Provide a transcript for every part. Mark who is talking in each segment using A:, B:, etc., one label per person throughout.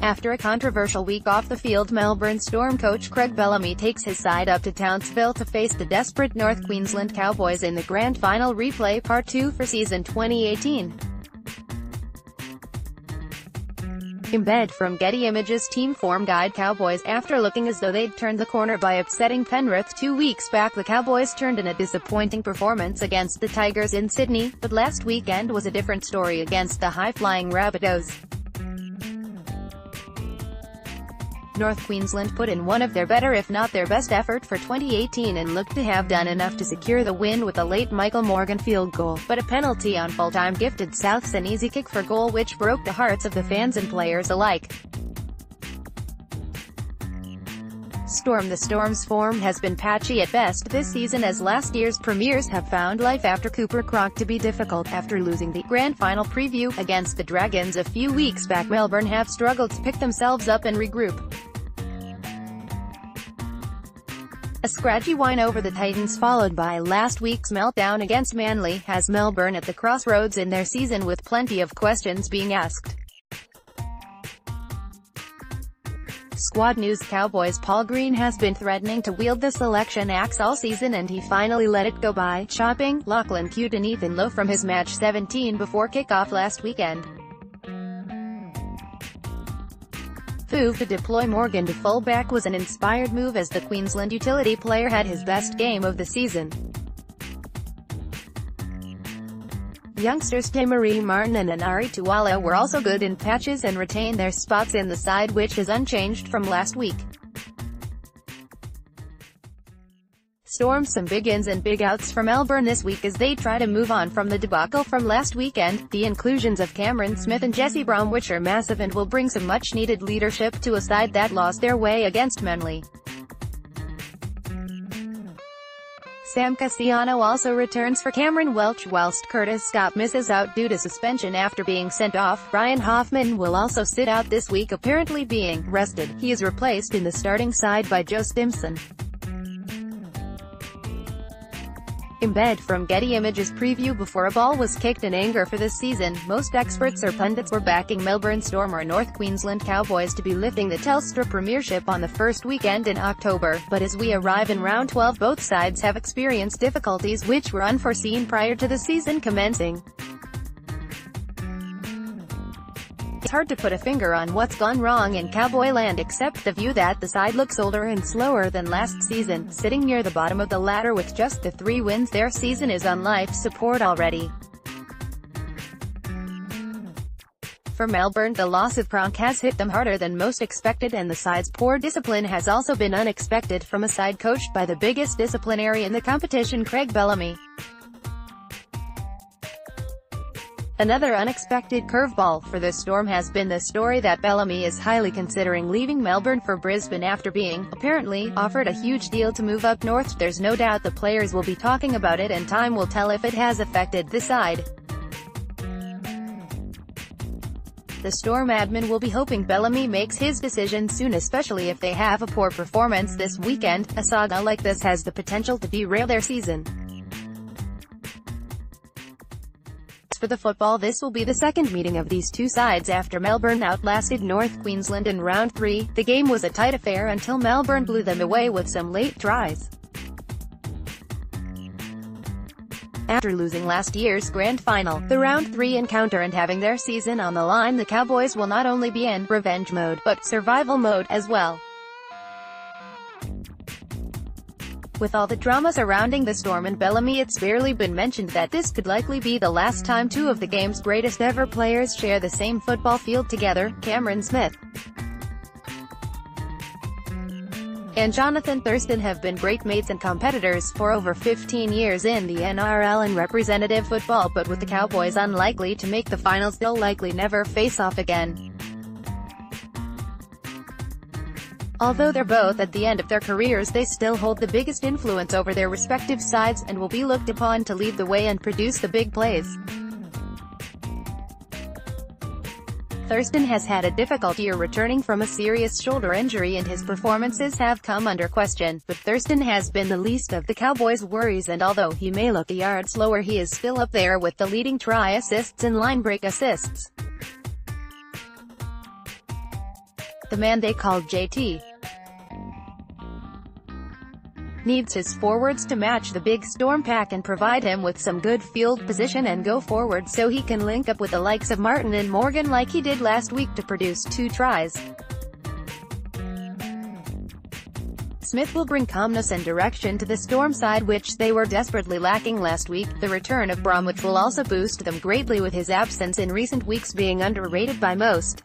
A: After a controversial week off the field, Melbourne Storm coach Craig Bellamy takes his side up to Townsville to face the desperate North Queensland Cowboys in the Grand Final Replay Part 2 for season 2018. Embed from Getty Images team form guide Cowboys. After looking as though they'd turned the corner by upsetting Penrith 2 weeks back, the Cowboys turned in a disappointing performance against the Tigers in Sydney, but last weekend was a different story against the high-flying Rabbitohs. North Queensland put in one of their better if not their best effort for 2018 and looked to have done enough to secure the win with a late Michael Morgan field goal, but a penalty on full-time gifted Souths an easy kick for goal which broke the hearts of the fans and players alike. The Storm's form has been patchy at best this season, as last year's premiers have found life after Cooper Cronk to be difficult. After losing the grand final preview against the Dragons a few weeks back, Melbourne have struggled to pick themselves up and regroup. A scratchy win over the Titans followed by last week's meltdown against Manly has Melbourne at the crossroads in their season, with plenty of questions being asked. Squad news: Cowboys Paul Green has been threatening to wield the selection axe all season, and he finally let it go by chopping Lachlan Cute and Ethan Lowe from his match 17 before kickoff last weekend. To deploy Morgan to fullback was an inspired move, as the Queensland utility player had his best game of the season. Youngsters Marie Martin and Anari Tuala were also good in patches and retained their spots in the side, which is unchanged from last week. Storm some big ins and big outs for Melbourne this week as they try to move on from the debacle from last weekend. The inclusions of Cameron Smith and Jesse Bromwich are massive and will bring some much-needed leadership to a side that lost their way against Manly. Sam Castellano also returns for Cameron Welch, whilst Curtis Scott misses out due to suspension after being sent off. Ryan Hoffman will also sit out this week, apparently being rested. He is replaced in the starting side by Joe Stimson. Embed from Getty Images preview: before a ball was kicked in anger for this season, most experts or pundits were backing Melbourne Storm or North Queensland Cowboys to be lifting the Telstra Premiership on the first weekend in October, but as we arrive in round 12, both sides have experienced difficulties which were unforeseen prior to the season commencing. It's hard to put a finger on what's gone wrong in Cowboy land, except the view that the side looks older and slower than last season. Sitting near the bottom of the ladder with just the 3 wins, their season is on life support already. For Melbourne, the loss of Cronk has hit them harder than most expected, and the side's poor discipline has also been unexpected from a side coached by the biggest disciplinary in the competition, Craig Bellamy. Another unexpected curveball for the Storm has been the story that Bellamy is highly considering leaving Melbourne for Brisbane after being, apparently, offered a huge deal to move up north. There's no doubt the players will be talking about it, and time will tell if it has affected the side. The Storm admin will be hoping Bellamy makes his decision soon, especially if they have a poor performance this weekend. A saga like this has the potential to derail their season. For the football, this will be the second meeting of these two sides after Melbourne outlasted North Queensland in round 3. The game was a tight affair until Melbourne blew them away with some late tries. After losing last year's grand final, the round 3 encounter, and having their season on the line, the Cowboys will not only be in revenge mode, but survival mode as well. With all the drama surrounding the Storm and Bellamy, it's barely been mentioned that this could likely be the last time 2 of the game's greatest ever players share the same football field together. Cameron Smith and Jonathan Thurston have been great mates and competitors for over 15 years in the NRL and representative football, but with the Cowboys unlikely to make the finals, they'll likely never face off again. Although they're both at the end of their careers, they still hold the biggest influence over their respective sides, and will be looked upon to lead the way and produce the big plays. Thurston has had a difficult year returning from a serious shoulder injury, and his performances have come under question, but Thurston has been the least of the Cowboys' worries, and although he may look a yard slower, he is still up there with the leading try assists and line break assists. The man they called JT needs his forwards to match the big Storm pack and provide him with some good field position and go forward so he can link up with the likes of Martin and Morgan like he did last week to produce 2 tries. Smith will bring calmness and direction to the Storm side, which they were desperately lacking last week. The return of Bromwich will also boost them greatly, with his absence in recent weeks being underrated by most.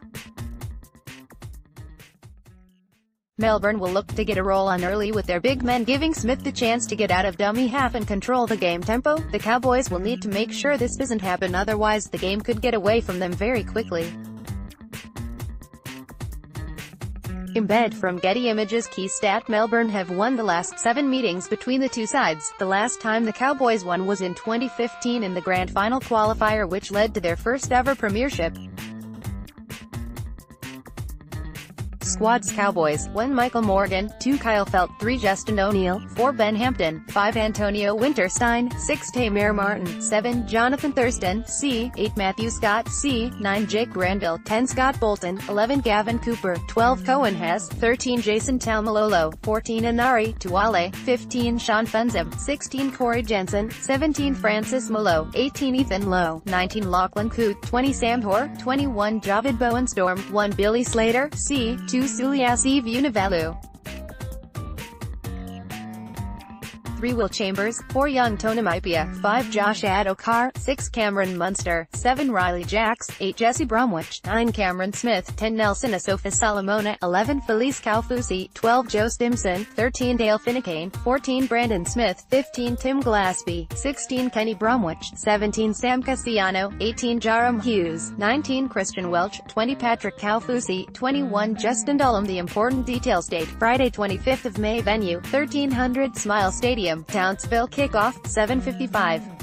A: Melbourne will look to get a roll on early with their big men, giving Smith the chance to get out of dummy half and control the game tempo. The Cowboys will need to make sure this doesn't happen, otherwise the game could get away from them very quickly. Embed from Getty Images. Key stat: Melbourne have won the last 7 meetings between the two sides. The last time the Cowboys won was in 2015 in the grand final qualifier, which led to their first ever premiership. Squads: Cowboys, 1 Michael Morgan, 2 Kyle Felt, 3 Justin O'Neill, 4 Ben Hampton, 5 Antonio Winterstein, 6 Tamir Martin, 7 Jonathan Thurston, C, 8 Matthew Scott, C, 9 Jake Granville, 10 Scott Bolton, 11 Gavin Cooper, 12 Cohen Hess, 13 Jason Taumalolo, 14 Inari Tuale, 15 Sean Funzem, 16 Corey Jensen, 17 Francis Malo, 18 Ethan Lowe, 19 Lachlan Coote, 20 Sam Hoare, 21 Javid Bowen Storm, 1 Billy Slater, C, 2 Suliasi Vunivalu, 3 Will Chambers, 4 Young Tonamaipia, 5 Josh Adokar, 6 Cameron Munster, 7 Riley Jacks, 8 Jesse Bromwich, 9 Cameron Smith, 10 Nelson Asofa Salamona, 11 Felice Kaufusi, 12 Joe Stimson, 13 Dale Finnecane, 14 Brandon Smith, 15 Tim Glaspie, 16 Kenny Bromwich, 17 Sam Castellano, 18 Jarom Hughes, 19 Christian Welch, 20 Patrick Kaufusi, 21 Justin Dullum. The important details: date, Friday 25th of May. Venue, 1300 Smile Stadium, Townsville. Kickoff, 7:55.